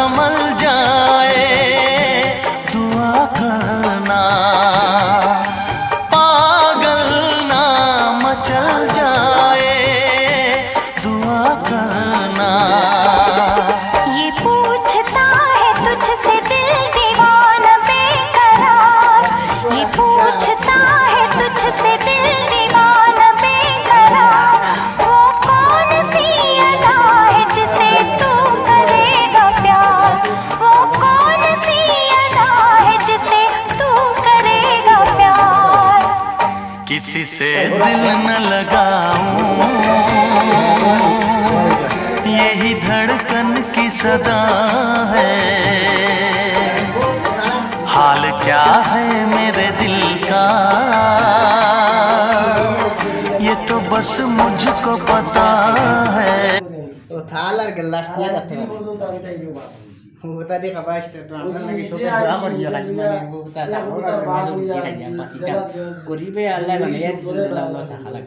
संभल जाए दुआ करना, पागल ना मचल जाए दुआ करना। ये पूछता है तुझसे दिल दीवाना बेकरार, ये पूछता है तुझसे दिल दीवाना बेकरार। वो कौन सी अदा है जिसे तू करेगा प्यार, वो कौन सी अदा है जिसे तू करेगा प्यार। किसी से दिल न लगाऊं, यही धड़कन की सदा है। हाल क्या है मेरे दिल का ये तो बस मुझको पता है। तो थाल और गिलास दिया जाते हैं वो बता दे कबाश तो हम लोग लगे सोते दुआ करियो खाली माने वो बता था और मैं जो दिया जाए पासी का गरीबे अल्लाह बने यार सुन अल्लाह ताला